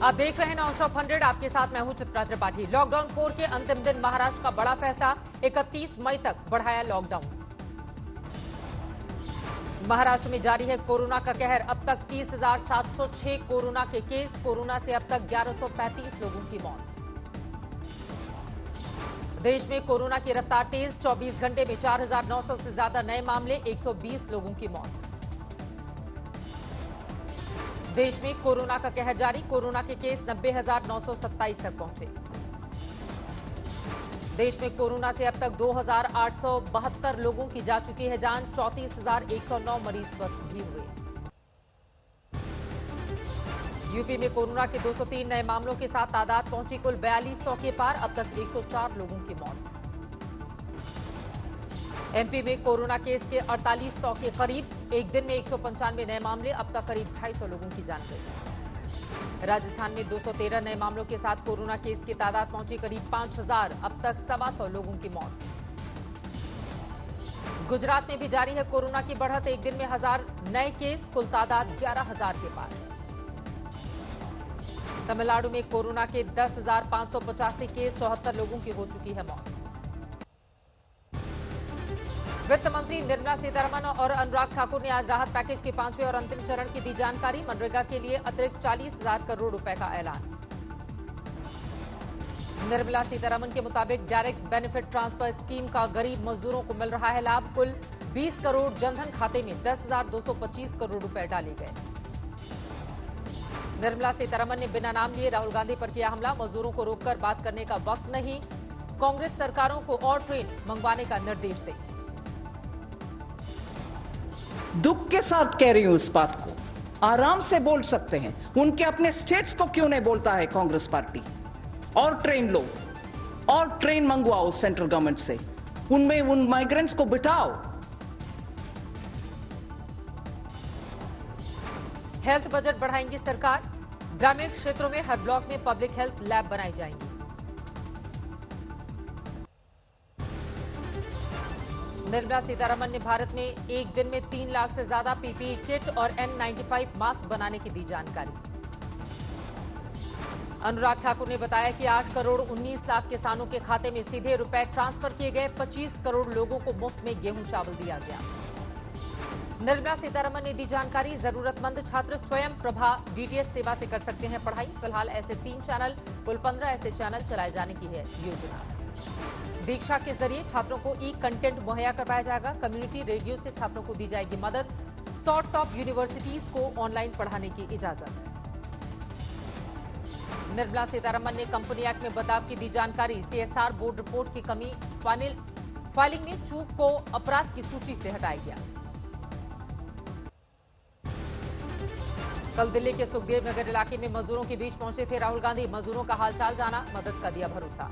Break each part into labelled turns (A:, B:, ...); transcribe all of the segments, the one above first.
A: आप देख रहे हैं नॉनस्टॉप 100। आपके साथ मैं हूं चित्रा त्रिपाठी। लॉकडाउन 4 के अंतिम दिन महाराष्ट्र का बड़ा फैसला, 31 मई तक बढ़ाया लॉकडाउन। महाराष्ट्र में जारी है कोरोना का कहर। अब तक 30,706 कोरोना के केस। कोरोना से अब तक 1135 लोगों की मौत। देश में कोरोना की रफ्तार तेज। 24 घंटे में 4,900 से ज्यादा नए मामले, 120 लोगों की मौत। देश में कोरोना का कहर जारी। कोरोना के केस 90,927 तक पहुंचे। देश में कोरोना से अब तक 2,872 लोगों की जा चुकी है जान। 34,109 मरीज स्वस्थ भी हुए। यूपी में कोरोना के 203 नए मामलों के साथ तादाद पहुंची कुल 4200 के पार। अब तक 104 लोगों की मौत। एमपी में कोरोना केस के 4800 के करीब। एक दिन में 195 नए मामले। अब तक करीब 250 लोगों की जान गई। राजस्थान में 213 नए मामलों के साथ कोरोना केस की तादाद पहुंची करीब 5000। अब तक 125 लोगों की मौत। गुजरात में भी जारी है कोरोना की बढ़त। एक दिन में 1000 नए केस। कुल तादाद 11,000 के पार। तमिलनाडु में कोरोना के 10,585 केस। 74 लोगों की हो चुकी है मौत। वित्त मंत्री निर्मला सीतारमण और अनुराग ठाकुर ने आज राहत पैकेज के 5वें और अंतिम चरण की दी जानकारी। मनरेगा के लिए अतिरिक्त 40,000 करोड़ रुपए का ऐलान। निर्मला सीतारमण के मुताबिक डायरेक्ट बेनिफिट ट्रांसफर स्कीम का गरीब मजदूरों को मिल रहा है लाभ। कुल 20 करोड़ जनधन खाते में 10,225 करोड़ रुपए डाले गए। निर्मला सीतारमण ने बिना नाम लिए राहुल गांधी पर किया हमला। मजदूरों को रोककर बात करने का वक्त नहीं। कांग्रेस सरकारों को और ट्रेन मंगवाने का निर्देश दे।
B: दुख के साथ कह रही हूं इस बात को। आराम से बोल सकते हैं। उनके अपने स्टेट्स को क्यों नहीं बोलता है कांग्रेस पार्टी? और ट्रेन लो, और ट्रेन मंगवाओ सेंट्रल गवर्नमेंट से। उनमें उन माइग्रेंट्स को बिठाओ।
A: हेल्थ बजट बढ़ाएंगी सरकार। ग्रामीण क्षेत्रों में हर ब्लॉक में पब्लिक हेल्थ लैब बनाई जाएंगी। निर्मला सीतारमण ने भारत में एक दिन में 3 लाख से ज्यादा पीपीई किट और N95 मास्क बनाने की दी जानकारी। अनुराग ठाकुर ने बताया कि 8 करोड़ 19 लाख किसानों के खाते में सीधे रुपए ट्रांसफर किए गए। 25 करोड़ लोगों को मुफ्त में गेहूं चावल दिया गया। निर्मला सीतारमण ने दी जानकारी। जरूरतमंद छात्र स्वयं प्रभा डीटीएच सेवा से कर सकते हैं पढ़ाई। फिलहाल ऐसे 3 चैनल, कुल 15 ऐसे चैनल चलाए जाने की है योजना। दीक्षा के जरिए छात्रों को ई कंटेंट मुहैया करवाया जाएगा। कम्युनिटी रेडियो से छात्रों को दी जाएगी मदद। 100 टॉप यूनिवर्सिटीज को ऑनलाइन पढ़ाने की इजाजत। निर्मला सीतारमण ने कंपनी एक्ट में बदलाव की दी जानकारी। सीएसआर बोर्ड रिपोर्ट की कमी फाइलिंग में चूक को अपराध की सूची से हटाया गया। कल दिल्ली के सुखदेव नगर इलाके में मजदूरों के बीच पहुंचे थे राहुल गांधी। मजदूरों का हालचाल जाना, मदद का दिया भरोसा।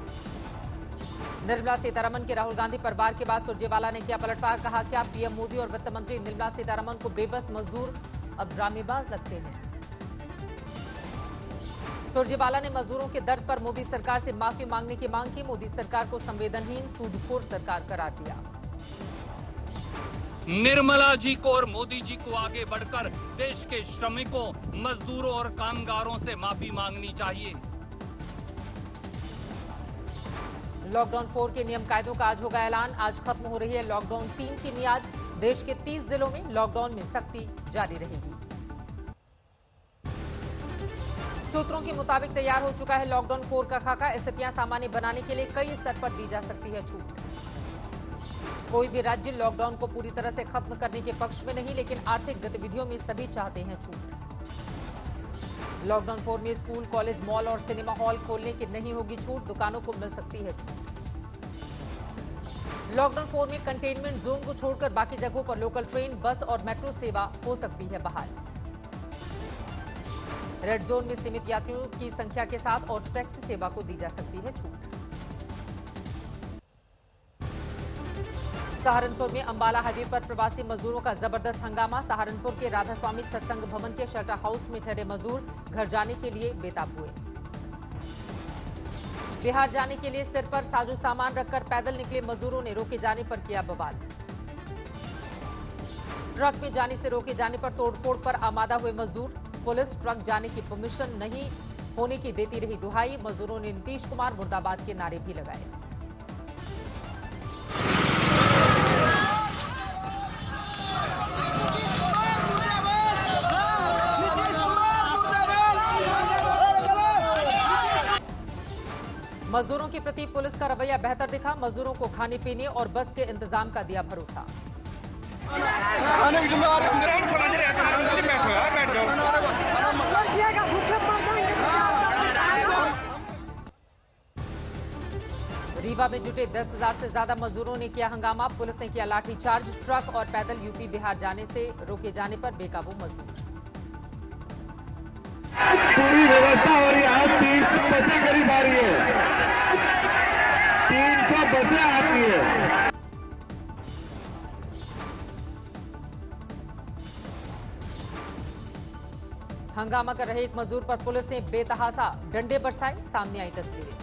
A: निर्मला सीतारमण के राहुल गांधी पर वार के बाद सुरजेवाला ने किया पलटवार। कहा क्या पीएम मोदी और वित्त मंत्री निर्मला सीतारमण को बेबस मजदूर अब ड्रामेबाज लगते हैं। सुरजेवाला ने मजदूरों के दर्द पर मोदी सरकार से माफी मांगने की मांग की। मोदी सरकार को संवेदनहीन, सूदखोर सरकार करार दिया।
C: निर्मला जी को और मोदी जी को आगे बढ़कर देश के श्रमिकों, मजदूरों और कामगारों से माफी मांगनी चाहिए।
A: लॉकडाउन 4 के नियम कायदों का आज होगा ऐलान। आज खत्म हो रही है लॉकडाउन 3 की मियाद। देश के 30 जिलों में लॉकडाउन में सख्ती जारी रहेगी। सूत्रों के मुताबिक तैयार हो चुका है लॉकडाउन 4 का खाका। स्थितियां सामान्य बनाने के लिए कई स्तर पर दी जा सकती है छूट। कोई भी राज्य लॉकडाउन को पूरी तरह से खत्म करने के पक्ष में नहीं, लेकिन आर्थिक गतिविधियों में सभी चाहते हैं छूट। लॉकडाउन 4 में स्कूल, कॉलेज, मॉल और सिनेमा हॉल खोलने की नहीं होगी छूट। दुकानों को मिल सकती है छूट। लॉकडाउन 4 में कंटेनमेंट जोन को छोड़कर बाकी जगहों पर लोकल ट्रेन, बस और मेट्रो सेवा हो सकती है बहाल। रेड जोन में सीमित यात्रियों की संख्या के साथ ऑटो टैक्सी सेवा को दी जा सकती है छूट। सहारनपुर में अंबाला हाईवे पर प्रवासी मजदूरों का जबरदस्त हंगामा। सहारनपुर के राधा स्वामी सत्संग भवन के शेल्टर हाउस में ठहरे मजदूर घर जाने के लिए बेताब हुए। बिहार जाने के लिए सिर पर साजो सामान रखकर पैदल निकले मजदूरों ने रोके जाने पर किया बवाल। ट्रक में जाने से रोके जाने पर तोड़फोड़ पर आमादा हुए मजदूर। पुलिस ट्रक जाने की परमिशन नहीं होने की देती रही दुहाई। मजदूरों ने नीतीश कुमार मुर्दाबाद के नारे भी लगाए। मजदूरों के प्रति पुलिस का रवैया बेहतर दिखा। मजदूरों को खाने पीने और बस के इंतजाम का दिया भरोसा। रीवा में जुटे 10,000 से ज्यादा मजदूरों ने किया हंगामा। पुलिस ने किया लाठीचार्ज। ट्रक और पैदल यूपी बिहार जाने से रोके जाने पर बेकाबू मजदूर।
D: पूरी व्यवस्था हो रही है। 300 बसें करीब आ रही है, 300 बसें आती है।
A: हंगामा कर रहे एक मजदूर पर पुलिस ने बेतहासा डंडे बरसाए। सामने आई तस्वीरें।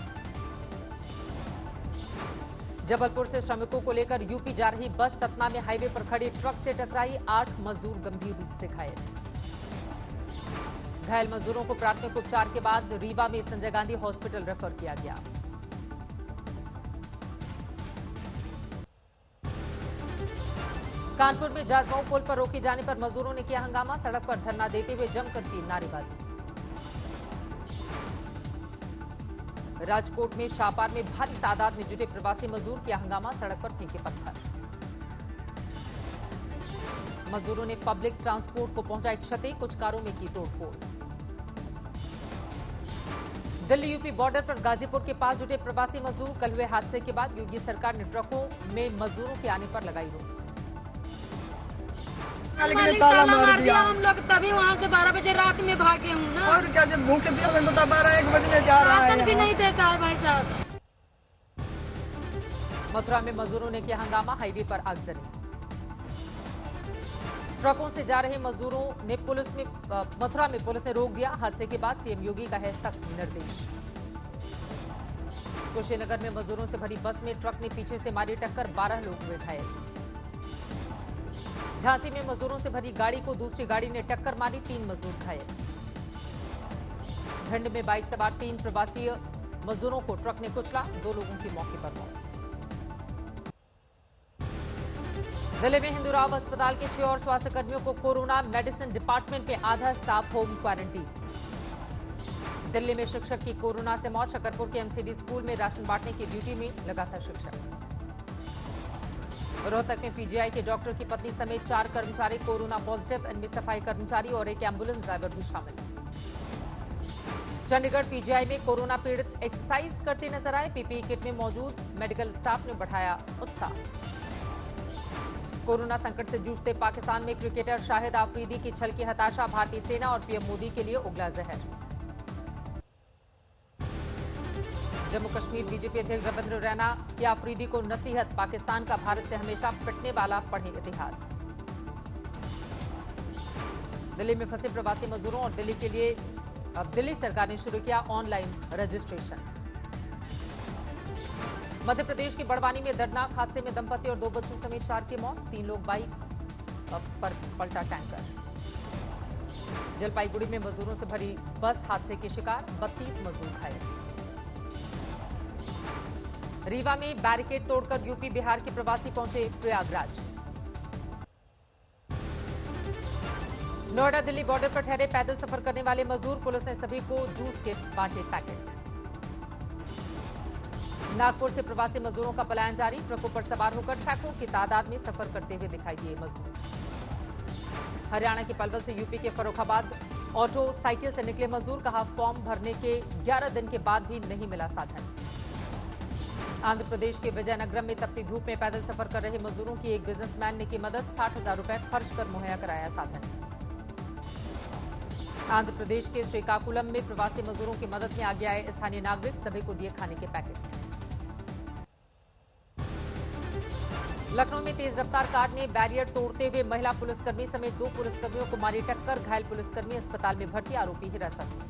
A: जबलपुर से श्रमिकों को लेकर यूपी जा रही बस सतना में हाईवे पर खड़े ट्रक से टकराई। 8 मजदूर गंभीर रूप से घायल। घायल मजदूरों को प्राथमिक उपचार के बाद रीवा में संजय गांधी हॉस्पिटल रेफर किया गया। कानपुर में जाजमऊ पुल पर रोके जाने पर मजदूरों ने किया हंगामा। सड़क पर धरना देते हुए जमकर की नारेबाजी। राजकोट में शाहपार में भारी तादाद में जुटे प्रवासी मजदूर किया हंगामा। सड़क पर फेंके पत्थर। मजदूरों ने पब्लिक ट्रांसपोर्ट को पहुंचाई क्षति। कुछ कारों में की तोड़फोड़। दिल्ली यूपी बॉर्डर पर गाजीपुर के पास जुटे प्रवासी मजदूर। कल हुए हादसे के बाद योगी सरकार ने ट्रकों में मजदूरों के आने पर लगाई रोक।
E: ताला मार दिया हम लोग, तभी वहाँ से 12 बजे रात में भागे हूँ ना। और क्या, जब भूखे प्यासे बता 12-1 बजे जा रहा है, भी नहीं देता है भाई साहब।
A: मथुरा में मजदूरों ने किया हंगामा। हाईवे पर आगजनी। ट्रकों से जा रहे मजदूरों ने मथुरा में पुलिस ने रोक दिया। हादसे के बाद सीएम योगी का है सख्त निर्देश। कुशीनगर में मजदूरों से भरी बस में ट्रक ने पीछे से मारी टक्कर। 12 लोग हुए घायल। झांसी में मजदूरों से भरी गाड़ी को दूसरी गाड़ी ने टक्कर मारी। 3 मजदूर घायल। भिंड में बाइक सवार 3 प्रवासी मजदूरों को ट्रक ने कुचला। 2 लोगों की मौके पर मौत। जिले में हिंदूराव अस्पताल के 6 और स्वास्थ्य कर्मियों को कोरोना। मेडिसिन डिपार्टमेंट में आधा स्टाफ होम क्वारंटीन। दिल्ली में शिक्षक की कोरोना से मौत। शकरपुर के एमसीडी स्कूल में राशन बांटने की ड्यूटी में लगा था शिक्षक। रोहतक में पीजीआई के डॉक्टर की पत्नी समेत 4 कर्मचारी कोरोना पॉजिटिव। इनमें सफाई कर्मचारी और एक एम्बुलेंस ड्राइवर भी शामिल। चंडीगढ़ पीजीआई में कोरोना पीड़ित एक्सरसाइज करते नजर आए। पीपीई किट में मौजूद मेडिकल स्टाफ ने बढ़ाया उत्साह। कोरोना संकट से जूझते पाकिस्तान में क्रिकेटर शाहिद आफरीदी की छल की हताशा। भारतीय सेना और पीएम मोदी के लिए उगला जहर। जम्मू कश्मीर बीजेपी अध्यक्ष रविंद्र रैना की आफरीदी को नसीहत। पाकिस्तान का भारत से हमेशा पिटने वाला पढ़े इतिहास। दिल्ली में फंसे प्रवासी मजदूरों और दिल्ली के लिए अब दिल्ली सरकार ने शुरू किया ऑनलाइन रजिस्ट्रेशन। मध्य प्रदेश के बड़वानी में दर्दनाक हादसे में दंपति और 2 बच्चों समेत 4 की मौत। 3 लोग बाइक पर पलटा टैंकर। जलपाईगुड़ी में मजदूरों से भरी बस हादसे के शिकार। 32 मजदूर घायल। रीवा में बैरिकेड तोड़कर यूपी बिहार के प्रवासी पहुंचे प्रयागराज। नोएडा दिल्ली बॉर्डर पर ठहरे पैदल सफर करने वाले मजदूर। पुलिस ने सभी को जूस के बांटे पैकेट। नागपुर से प्रवासी मजदूरों का पलायन जारी। ट्रकों पर सवार होकर सैकड़ों की तादाद में सफर करते हुए दिखाई दिए मजदूर। हरियाणा के पलवल से यूपी के फर्रुखाबाद ऑटो साइकिल से निकले मजदूर। कहा फॉर्म भरने के 11 दिन के बाद भी नहीं मिला साधन। आंध्र प्रदेश के विजयनगरम में तपती धूप में पैदल सफर कर रहे मजदूरों की एक बिजनेसमैन ने की मदद। 60,000 रुपए खर्च कर मुहैया कराया साधन। आंध्र प्रदेश के श्रीकाकुलम में प्रवासी मजदूरों की मदद में आगे आए स्थानीय नागरिक। सभी को दिए खाने के पैकेट। लखनऊ में तेज रफ्तार कार ने बैरियर तोड़ते हुए महिला पुलिसकर्मी समेत 2 पुलिसकर्मियों को मारी टक्कर। घायल पुलिसकर्मी अस्पताल में भर्ती। आरोपी हिरासत में।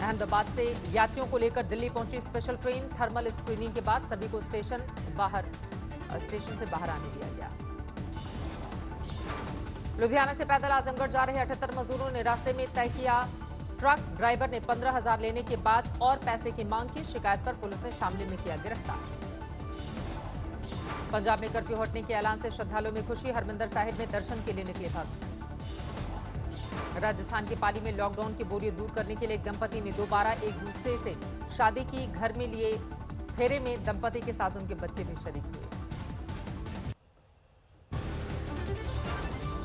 A: अहमदाबाद से यात्रियों को लेकर दिल्ली पहुंची स्पेशल ट्रेन। थर्मल स्क्रीनिंग के बाद सभी को स्टेशन से बाहर आने दिया गया। लुधियाना से पैदल आजमगढ़ जा रहे 78 मजदूरों ने रास्ते में तय किया ट्रक ड्राइवर ने 15,000 लेने के बाद और पैसे की मांग की। शिकायत पर पुलिस ने शामली में किया गिरफ्तार। पंजाब में कर्फ्यू हटने के ऐलान से श्रद्धालुओं में खुशी। हरमिंदर साहिब में दर्शन के लिए निकले भक्त। राजस्थान के पाली में लॉकडाउन की बोरियत दूर करने के लिए एक दंपति ने दोबारा एक दूसरे से शादी की। घर में लिए फेरे में दंपति के साथ उनके बच्चे भी शरीक हुए।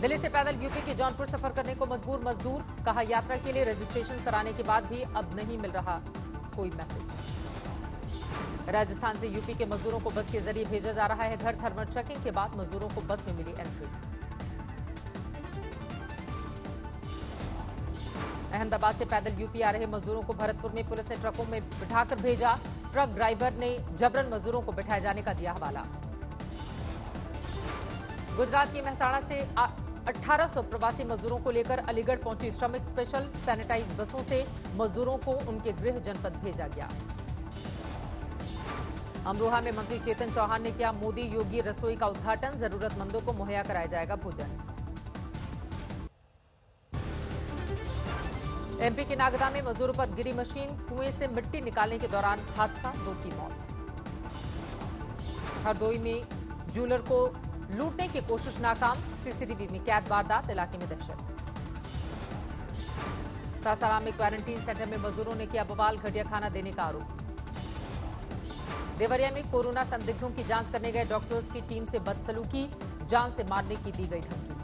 A: दिल्ली से पैदल यूपी के जौनपुर सफर करने को मजबूर मजदूर। कहा, यात्रा के लिए रजिस्ट्रेशन कराने के बाद भी अब नहीं मिल रहा कोई मैसेज। राजस्थान से यूपी के मजदूरों को बस के जरिए भेजा जा रहा है घर। थर्मल चेकिंग के बाद मजदूरों को बस में मिली एंट्री। अहमदाबाद से पैदल यूपी आ रहे मजदूरों को भरतपुर में पुलिस ने ट्रकों में बिठाकर भेजा। ट्रक ड्राइवर ने जबरन मजदूरों को बिठाए जाने का दिया हवाला। गुजरात के मेहसाणा से 1800 प्रवासी मजदूरों को लेकर अलीगढ़ पहुंची श्रमिक स्पेशल सैनिटाइज बसों से मजदूरों को उनके गृह जनपद भेजा गया। अमरोहा में मंत्री चेतन चौहान ने किया मोदी योगी रसोई का उद्घाटन। जरूरतमंदों को मुहैया कराया जाएगा भोजन। एमपी के नागदा में मजदूरों पर गिरी मशीन। कुएं से मिट्टी निकालने के दौरान हादसा, 2 की मौत। हरदोई में ज्वेलर को लूटने की कोशिश नाकाम। सीसीटीवी में कैद वारदात। इलाके में दहशत। सासाराम में क्वारंटीन सेंटर में मजदूरों ने किया बवाल। घटिया खाना देने का आरोप। देवरिया में कोरोना संदिग्धों की जांच करने गए डॉक्टर्स की टीम से बदसलूकी। जान से मारने की दी गई धमकी।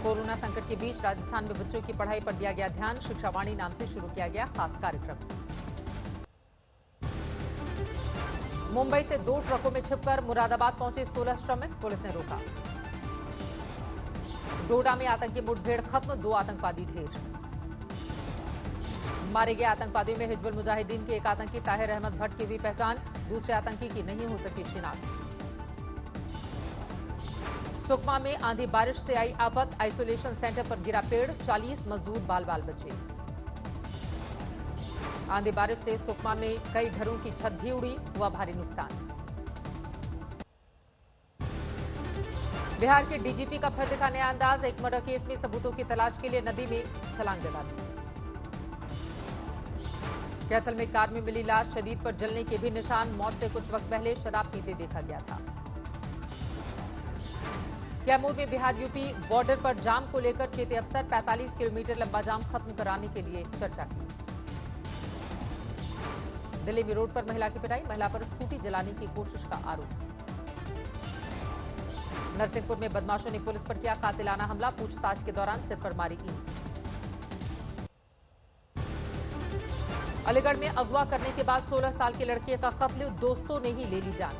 A: कोरोना संकट के बीच राजस्थान में बच्चों की पढ़ाई पर दिया गया ध्यान। शिक्षावाणी नाम से शुरू किया गया खास कार्यक्रम। मुंबई से 2 ट्रकों में छिपकर मुरादाबाद पहुंचे 16 श्रमिक। पुलिस ने रोका। डोडा में आतंकी मुठभेड़ खत्म। 2 आतंकवादी ढेर। मारे गए आतंकवादियों में हिजबुल मुजाहिदीन के एक आतंकी ताहिर अहमद भट्ट की हुई पहचान। दूसरे आतंकी की नहीं हो सकी शिनाख्त। सुकमा में आंधी बारिश से आई आफत। आइसोलेशन सेंटर पर गिरा पेड़। 40 मजदूर बाल बाल बचे। आंधी बारिश से सुकमा में कई घरों की छत भी उड़ी। हुआ भारी नुकसान। बिहार के डीजीपी का फिर दिखा नया अंदाज। एक मर्डर केस में सबूतों की तलाश के लिए नदी में छलांग लगा दी। कैथल में कार में मिली लाश। शरीर पर जलने के भी निशान। मौत से कुछ वक्त पहले शराब पीते देखा गया था। कैमूर में बिहार यूपी बॉर्डर पर जाम को लेकर चेते अफसर। 45 किलोमीटर लंबा जाम खत्म कराने के लिए चर्चा की। दिल्ली में रोड पर महिला की पिटाई। महिला पर स्कूटी जलाने की कोशिश का आरोप। नरसिंहपुर में बदमाशों ने पुलिस पर किया कातिलाना हमला। पूछताछ के दौरान सिर पर मारी ईंट। अलीगढ़ में अगवा करने के बाद 16 साल के लड़के का कत्ल। दोस्तों ने ही ले ली जान।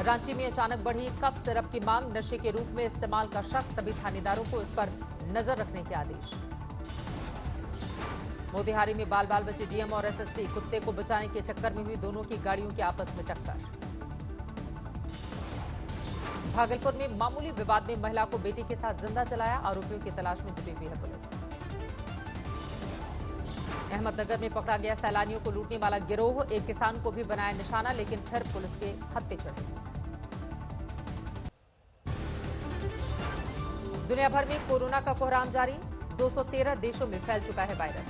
A: रांची में अचानक बढ़ी कप सिरप की मांग। नशे के रूप में इस्तेमाल का शक। सभी थानेदारों को इस पर नजर रखने के आदेश। मोतिहारी में बाल बाल बचे डीएम और एसएसपी। कुत्ते को बचाने के चक्कर में हुई दोनों की गाड़ियों की आपस में टक्कर। भागलपुर में मामूली विवाद में महिला को बेटे के साथ जिंदा जलाया। आरोपियों की तलाश में जुटी हुई है पुलिस। अहमदनगर में पकड़ा गया सैलानियों को लूटने वाला गिरोह। एक किसान को भी बनाया निशाना, लेकिन फिर पुलिस के हत्थे चढ़े। दुनिया भर में कोरोना का कोहराम जारी। 213 देशों में फैल चुका है वायरस।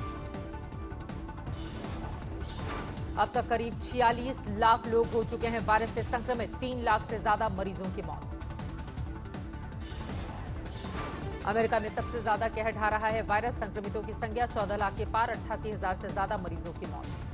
A: अब तक करीब 46 लाख लोग हो चुके हैं वायरस से संक्रमित। 3 लाख से ज्यादा मरीजों की मौत। अमेरिका में सबसे ज्यादा कहर ढा रहा है वायरस। संक्रमितों की संख्या 14 लाख के पार। 88,000 से ज्यादा मरीजों की मौत।